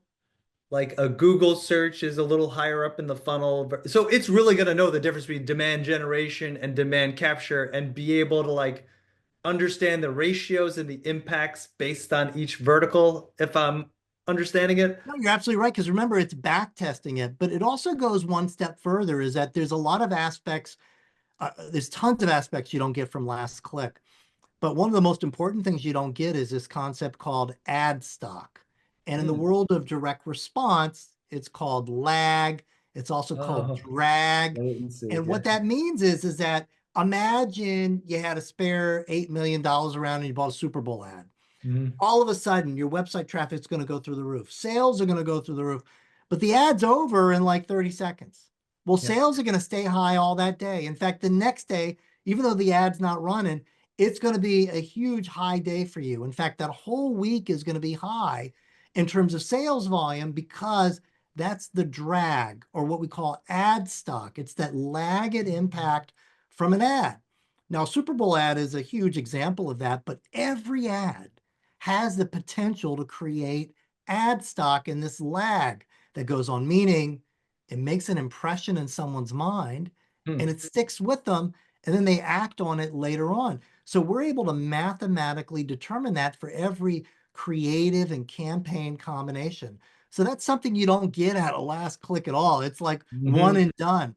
like a Google search is a little higher up in the funnel. So it's really going to know the difference between demand generation and demand capture and be able to like understand the ratios and the impacts based on each vertical, if I'm understanding it. No, you're absolutely right. Because remember, it's back testing it, but it also goes one step further is that there's a lot of aspects, there's tons of aspects you don't get from last click. But one of the most important things you don't get is this concept called ad stock. And in the Hmm. world of direct response, it's called lag. It's also called Oh, drag. latency. And Yeah. what that means is that imagine you had a spare $8 million around and you bought a Super Bowl ad. Mhm. All of a sudden, your website traffic is going to go through the roof. Sales are going to go through the roof, but the ad's over in like 30 seconds. Well, Yeah. sales are going to stay high all that day. In fact, the next day, even though the ad's not running, it's going to be a huge high day for you. In fact, that whole week is going to be high in terms of sales volume because that's the drag or what we call ad stock. It's that lagged impact from an ad. Now, Super Bowl ad is a huge example of that, but every ad has the potential to create ad stock in this lag that goes on, meaning it makes an impression in someone's mind Hmm. and it sticks with them and then they act on it later on. So we're able to mathematically determine that for every creative and campaign combination. So that's something you don't get at a last click at all. It's like one Hmm. and done.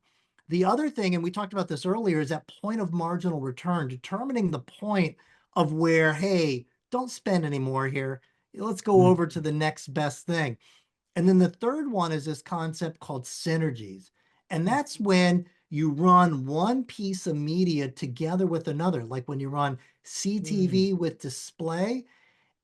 The other thing, and we talked about this earlier, is that point of marginal return, determining the point of where, hey, don't spend any more here. Let's go over to the next best thing. And then the third one is this concept called synergies. And that's when you run one piece of media together with another. Like when you run Hmm. CTV with display,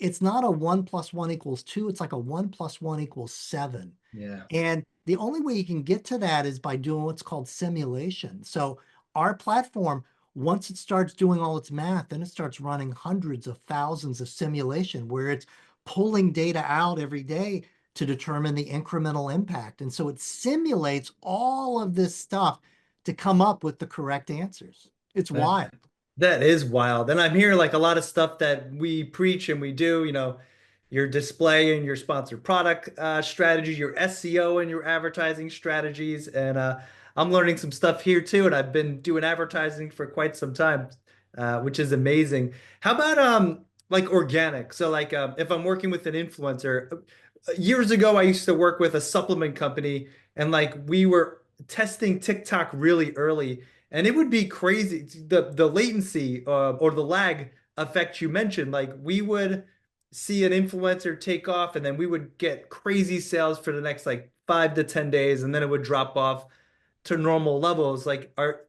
it's not a 1 + 1 = 2. It's like a 1 + 1 = 7. Yeah. And the only way you can get to that is by doing what's called simulation. So our platform, once it starts doing all its math, then it starts running hundreds of thousands of simulation where it's pulling data out every day to determine the incremental impact. And so it simulates all of this stuff to come up with the correct answers. It's That wild. that is wild. And I'm hearing like a lot of stuff that we preach and we do, your display and your sponsored product strategies, your SEO and your advertising strategies. And I'm learning some stuff here too. And I've been doing advertising for quite some time, which is amazing. How about like organic? So like if I'm working with an influencer, years ago I used to work with a supplement company and like we were testing TikTok really early. And it would be crazy. The latency or the lag effect you mentioned, like we would see an influencer take off and then we would get crazy sales for the next like 5 to 10 days and then it would drop off to normal levels. Like are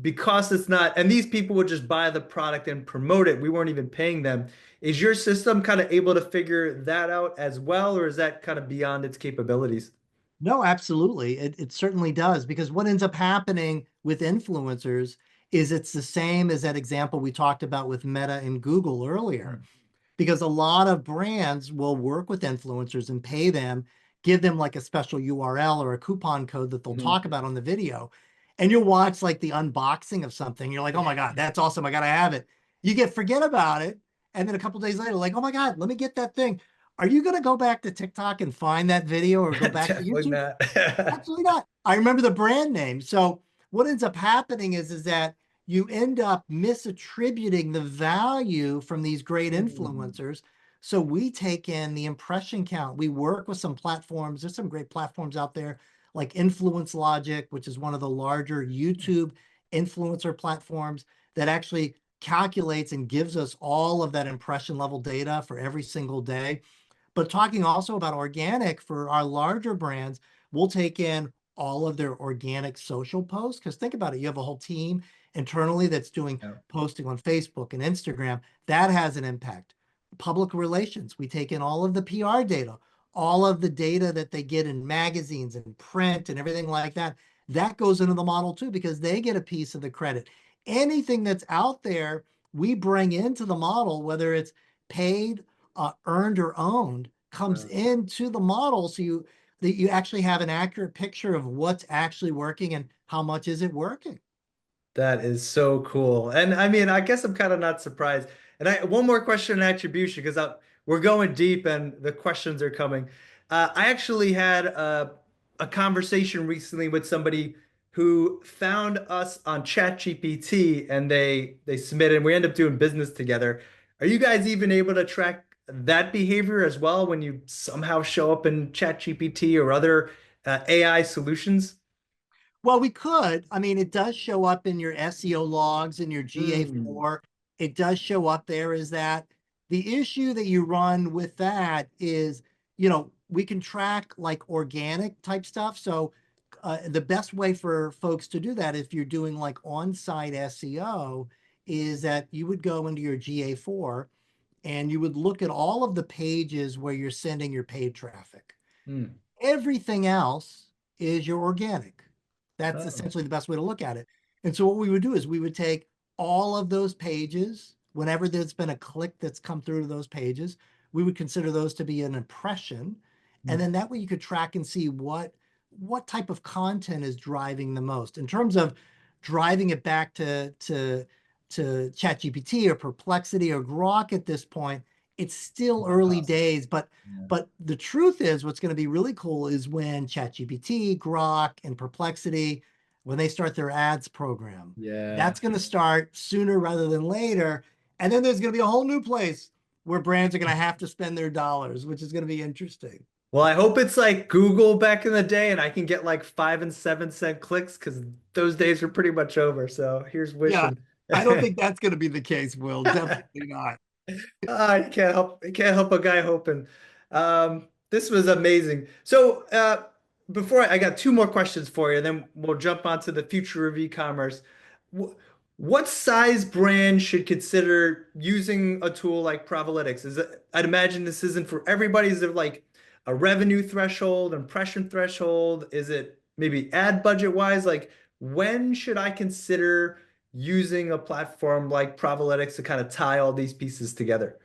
because it's not, and these people would just buy the product and promote it. We weren't even paying them. Is your system kind of able to figure that out as well, or is that kind of beyond its capabilities? No, absolutely. It certainly does because what ends up happening with influencers is it's the same as that example we talked about with Meta and Google earlier. Because a lot of brands will work with influencers and pay them, give them like a special URL or a coupon code that they'll Mhm. talk about on the video. And you'll watch like the unboxing of something. You're like, oh my God, that's awesome. I gotta have it. You get forget about it. And then a couple days later, like, oh my God, let me get that thing. Are you gonna go back to TikTok and find that video or go back to Definitely YouTube? not. Absolutely not. I remember the brand name. So what ends up happening is that you end up misattributing the value from these great Mm. influencers. So we take in the impression count. We work with some platforms. There's some great platforms out there like Influence Logic, which is one of the larger YouTube influencer platforms that actually calculates and gives us all of that impression level data for every single day. But talking also about organic for our larger brands, we'll take in all of their organic social posts. Because think about it, you have a whole team internally that's doing Yeah. posting on Facebook and Instagram. That has an impact. Public relations, we take in all of the PR data, all of the data that they get in magazines and print and everything like that. That goes into the model too, because they get a piece of the credit. Anything that's out there, we bring into the model, whether it's paid earned or owned comes Uh, into the model. So you that you actually have an accurate picture of what's actually working and how much is it working. That is so cool. And I mean, I guess I'm kind of not surprised. And one more question on attribution because we're going deep and the questions are coming. I actually had a conversation recently with somebody who found us on ChatGPT and they submitted and we end up doing business together. Are you guys even able to track that behavior as well when you somehow show up in ChatGPT or other AI solutions? Well, we could. I mean, it does show up in your SEO logs in your Hmm. GA4. It does show up there as that. The issue that you run with that is, we can track like organic type stuff. So the best way for folks to do that, if you're doing like on-site SEO, is that you would go into your GA4 and you would look at all of the pages where you're sending your paid traffic. Hmm. Everything else is your organic. That's Oh. essentially the best way to look at it. And so what we would do is we would take all of those pages, whenever there's been a click that's come through to those pages, we would consider those to be an impression. And then that way you could track and see what type of content is driving the most. In terms of driving it back to ChatGPT or Perplexity or Grok at this point, it's still early Impossible. days, but the truth is, what's going to be really cool is when ChatGPT, Grok, and Perplexity, when they start their ads program, Yeah. that's going to start sooner rather than later. And then there's going to be a whole new place where brands are going to have to spend their dollars, which is going to be interesting. Well, I hope it's like Google back in the day and I can get like 5 and 7 cent clicks because those days are pretty much over. So here's Yeah, wishing. I don't think that's going to be the case, Will. Definitely not. You can't help a guy hoping. This was amazing. So before I got two more questions for you, and then we'll jump onto the future of e-commerce. Wh- What size brand should consider using a tool like Provalytics? I'd imagine this isn't for everybody. Is there like a revenue threshold, impression threshold? Is it maybe ad budget wise? Like when should I consider using a platform like Provalytics to kind of tie all these pieces together?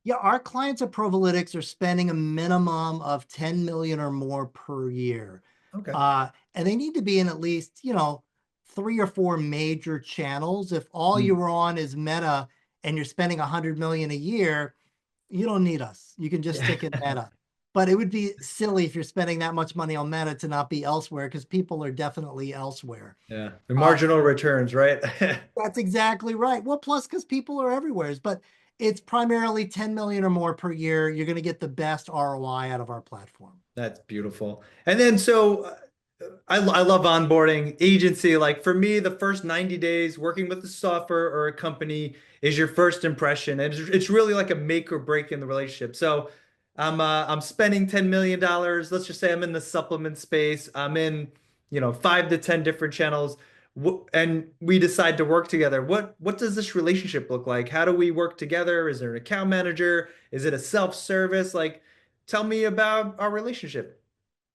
Yeah, our clients at Provalytics are spending a minimum of 10 million or more per year. Okay. And they need to be in at least, 3 or 4 major channels. If all Mm. you're on is Meta and you're spending 100 million a year, you don't need us. You can just Yeah. stick in Meta. But it would be silly if you're spending that much money on Meta to not be elsewhere because people are definitely elsewhere. Yeah. The Uh, marginal returns, right? that's exactly right. Well, plus because people are everywhere, but it's primarily 10 million or more per year. You're going to get the best ROI out of our platform. That's beautiful. And then so I love onboarding agency. Like for me, the first 90 days working with a software or a company is your first impression. And it's really like a make or break in the relationship. So I'm spending $10 million. Let's just say I'm in the supplement space. I'm in, 5 to 10 different channels. And we decide to work together. What does this relationship look like? How do we work together? Is there an account manager? Is it a self-service? Like, tell me about our relationship.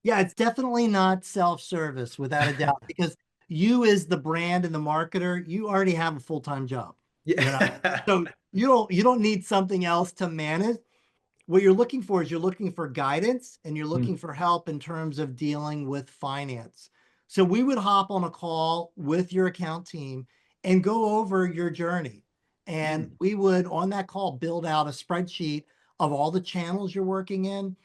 Yeah, it's definitely not self-service without a doubt because you as the brand and the marketer, you already have a full-time job, you know. Yeah. So you don't need something else to manage. What you're looking for is you're looking for guidance and you're looking Mm, for help in terms of dealing with finance. So we would hop on a call with your account team and go over your journey. And mm, we would, on that call, build out a spreadsheet of all the channels you're working in,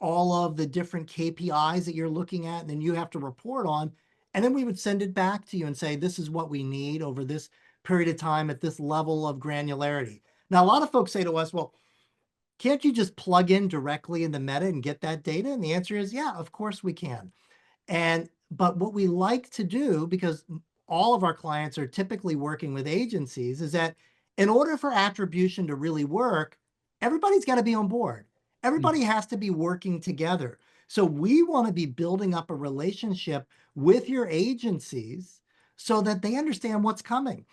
all of the different KPIs that you're looking at, and then you have to report on. And then we would send it back to you and say, this is what we need over this period of time at this level of granularity. Now, a lot of folks say to us, well, can't you just plug in directly into Meta and get that data? And the answer is, yeah, of course we can. But what we like to do, because all of our clients are typically working with agencies, is that in order for attribution to really work, everybody's got to be on board. mm, Everybody has to be working together. So we want to be building up a relationship with your agencies so that they understand what's coming.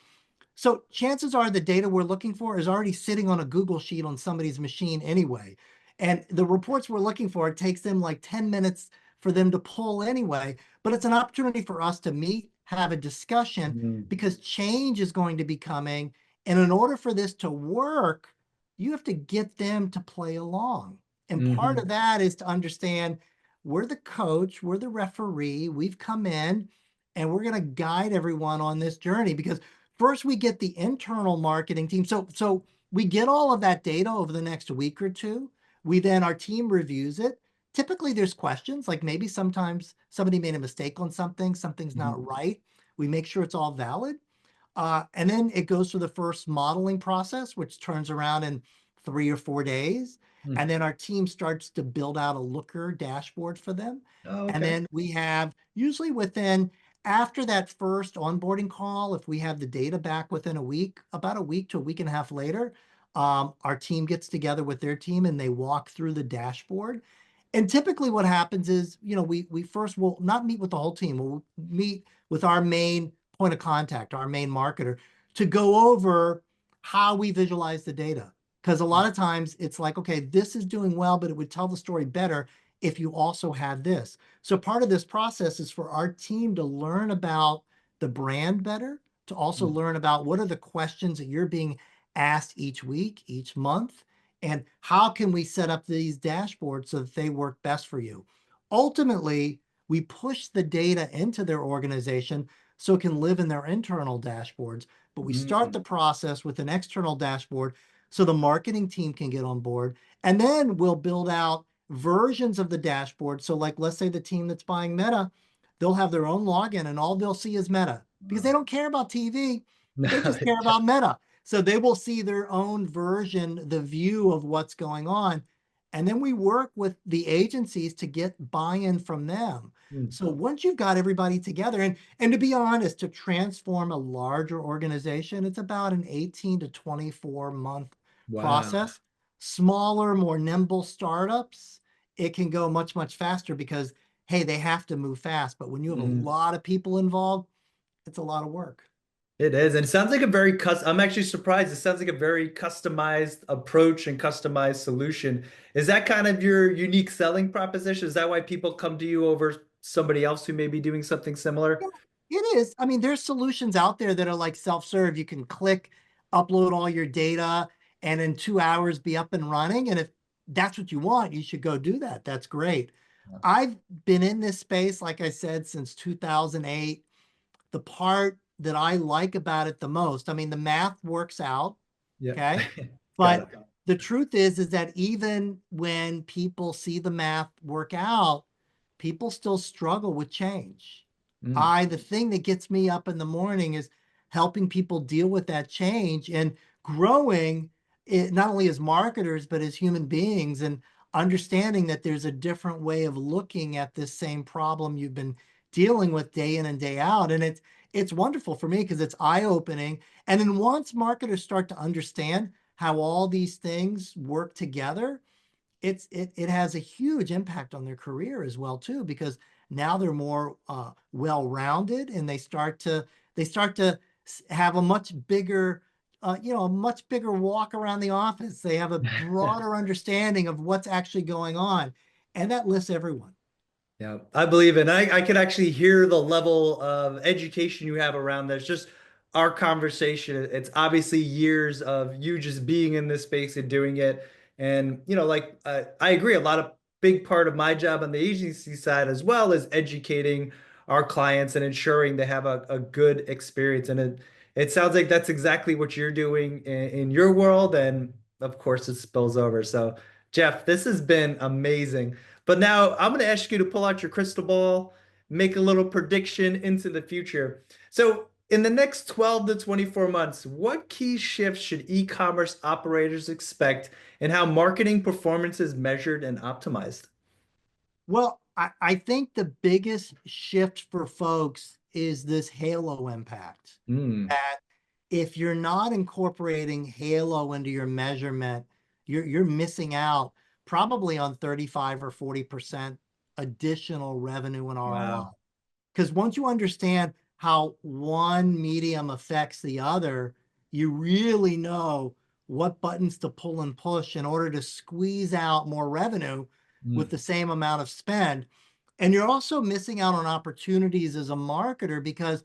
So chances are the data we're looking for is already sitting on a Google sheet on somebody's machine anyway. And the reports we're looking for, it takes them like 10 minutes for them to pull anyway. But it's an opportunity for us to meet, have a discussion, mm, because change is going to be coming. And in order for this to work, you have to get them to play along. And part of mhm. that is to understand we're the coach, we're the referee, we've come in and we're going to guide everyone on this journey because first we get the internal marketing team. So we get all of that data over the next week or two. Our team reviews it. Typically there's questions, like maybe sometimes somebody made a mistake on something, something's Mhm. not right. We make sure it's all valid. And then it goes through the first modeling process, which turns around in 3 or 4 days. Mm. And then our team starts to build out a looker dashboard for them. Oh, And okay. then we have usually after that first onboarding call, if we have the data back within a week, about a week to a week and a half later, our team gets together with their team and they walk through the dashboard. And typically what happens is, we first will not meet with the whole team. We'll meet with our main point of contact, our main marketer, to go over how we visualize the data. Because a lot of times it's like, okay, this is doing well, but it would tell the story better if you also had this. So part of this process is for our team to learn about the brand better, to also Mm. learn about what are the questions that you're being asked each week, each month, and how can we set up these dashboards so that they work best for you. Ultimately, we push the data into their organization so it can live in their internal dashboards. But we start the Mm. process with an external dashboard so the marketing team can get on board. And then we'll build out versions of the dashboard. So, like, let's say the team that's buying Meta, they'll have their own login and all they'll see is Meta because they Wow. don't care about TV. No, They just they care don't. about Meta. So they will see their own version, the view of what's going on. And then we work with the agencies to get buy-in from them. Mm. So once you've got everybody together, and to be honest, to transform a larger organization, it's about an 18 to 24-month Wow. process. Smaller, more nimble startups, it can go much, much faster because, hey, they have to move fast. But when you have a Mhm. lot of people involved, it's a lot of work. It is. And it sounds like a very I'm actually surprised. It sounds like a very customized approach and customized solution. Is that kind of your unique selling proposition? Is that why people come to you over somebody else who may be doing something similar? Yeah, it is. I mean, there's solutions out there that are like self-serve. You can click, upload all your data, and in 2 hours be up and running. And if that's what you want, you should go do that. That's great. I've been in this space, like I said, since 2008. The part that I like about it the most, I mean, the math works out, Yeah. okay? Got But it. the truth is that even when people see the math work out, people still struggle with change. Mm. The thing that gets me up in the morning is helping people deal with that change and growing it not only as marketers, but as human beings and understanding that there's a different way of looking at this same problem you've been dealing with day in and day out. And it's wonderful for me because it's eye-opening. And then once marketers start to understand how all these things work together, it has a huge impact on their career as well too, because now they're more well-rounded and they start to have a much bigger a much bigger walk around the office. They have a broader understanding of what's actually going on, and that lifts everyone. Yeah, I believe it. And I could actually hear the level of education you have around this. Just our conversation. It's obviously years of you just being in this space and doing it. And, I agree. A lot of big part of my job on the agency side as well is educating our clients and ensuring they have a good experience. And it sounds like that's exactly what you're doing in your world. And of course, it spills over. So, Jeff, this has been amazing. But now I'm going to ask you to pull out your crystal ball, make a little prediction into the future. So, in the next 12 to 24 months, what key shifts should e-commerce operators expect and how marketing performance is measured and optimized? Well, I think the biggest shift for folks is this halo impact. Mm, That if you're not incorporating halo into your measurement, you're missing out probably on 35 or 40% additional revenue and ROI. wow. Because once you understand how one medium affects the other, you really know what buttons to pull and push in order to squeeze out more revenue with Mm, the same amount of spend. And you're also missing out on opportunities as a marketer because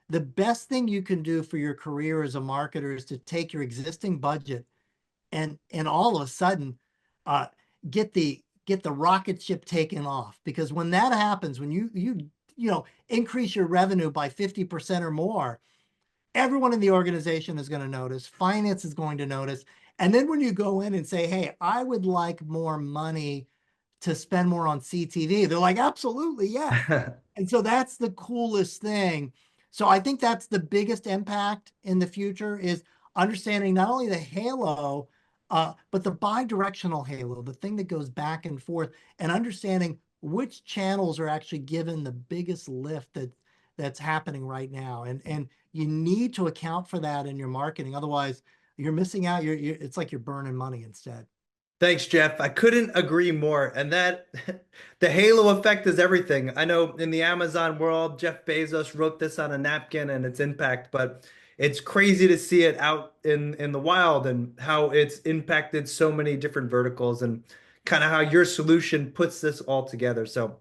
the best thing you can do for your career as a marketer is to take your existing budget and all of a sudden uh, get the get the rocket ship taken off. Because when that happens, when you increase your revenue by 50% or more, everyone in the organization is going to notice, finance is going to notice. And then when you go in and say, hey, I would like more money to spend more on CTV, they're like, absolutely, yeah. And so that's the coolest thing. So I think that's the biggest impact in the future is understanding not only the halo, but the bi-directional halo, the thing that goes back and forth, and understanding which channels are actually given the biggest lift that's happening right now. And you need to account for that in your marketing. Otherwise, you're missing out. It's like you're burning money instead. Thanks, Jeff. I couldn't agree more. And that the halo effect is everything. I know in the Amazon world, Jeff Bezos wrote this on a napkin and its impact, but it's crazy to see it out in the wild and how it's impacted so many different verticals and kind of how your solution puts this all together. So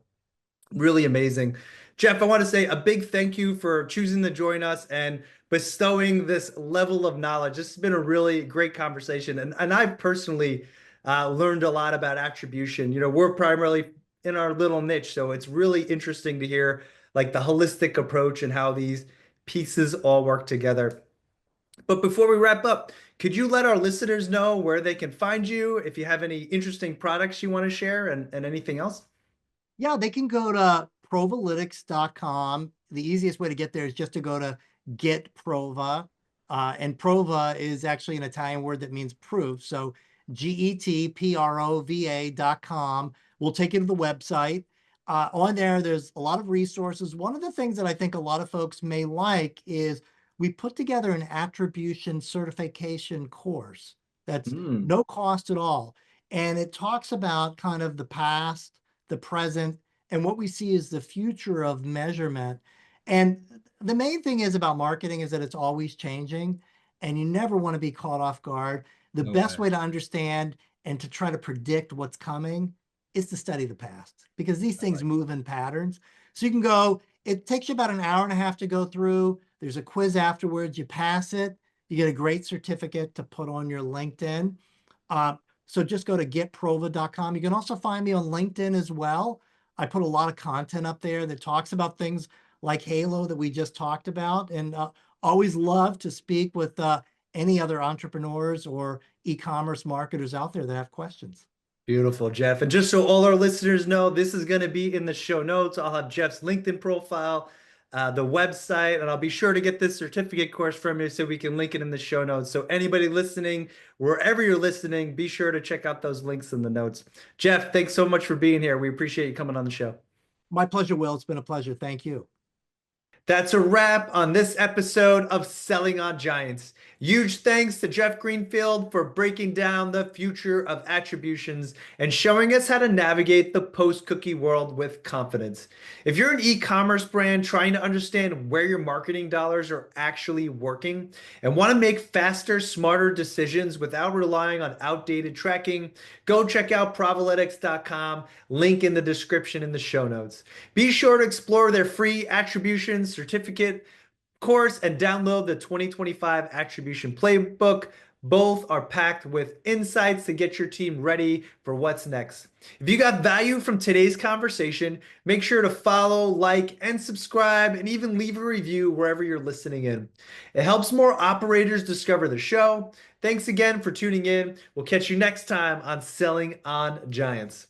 really amazing. Jeff, I want to say a big thank you for choosing to join us and bestowing this level of knowledge. This has been a really great conversation. And I've personally learned a lot about attribution. You know, we're primarily in our little niche, so it's really interesting to hear like the holistic approach and how these pieces all work together. But before we wrap up, could you let our listeners know where they can find you, if you have any interesting products you want to share and anything else? Yeah, they can go to provalytics.com. The easiest way to get there is just to go to get Prova. And Prova is actually an Italian word that means proof. So GETPROVA.com will take you to the website. On there, there's a lot of resources. One of the things that I think a lot of folks may like is we put together an attribution certification course that's Mm. no cost at all. And it talks about kind of the past, the present, and what we see is the future of measurement. And the main thing is about marketing is that it's always changing and you never want to be caught off guard. The No best way. way to understand and to try to predict what's coming is to study the past because these I things like move in patterns. So you can go, it takes you about an hour and a half to go through. There's a quiz afterwards. You pass it, you get a great certificate to put on your LinkedIn. Uh, so just go to getprova.com. You can also find me on LinkedIn as well. I put a lot of content up there that talks about things like Halo that we just talked about, and always love to speak with any other entrepreneurs or e-commerce marketers out there that have questions. Beautiful, Jeff. And just so all our listeners know, this is going to be in the show notes. I'll have Jeff's LinkedIn profile, the website, and I'll be sure to get this certificate course from you so we can link it in the show notes. So anybody listening, wherever you're listening, be sure to check out those links in the notes. Jeff, thanks so much for being here. We appreciate you coming on the show. My pleasure, Will. It's been a pleasure. Thank you. That's a wrap on this episode of Selling on Giants. Huge thanks to Jeff Greenfield for breaking down the future of attributions and showing us how to navigate the post-cookie world with confidence. If you're an e-commerce brand trying to understand where your marketing dollars are actually working and want to make faster, smarter decisions without relying on outdated tracking, go check out Provalytics.com, link in the description in the show notes. Be sure to explore their free attribution certificate course and download the 2025 Attribution Playbook. Both are packed with insights to get your team ready for what's next. If you got value from today's conversation, make sure to follow, like, and subscribe, and even leave a review wherever you're listening in. It helps more operators discover the show. Thanks again for tuning in. We'll catch you next time on Selling on Giants.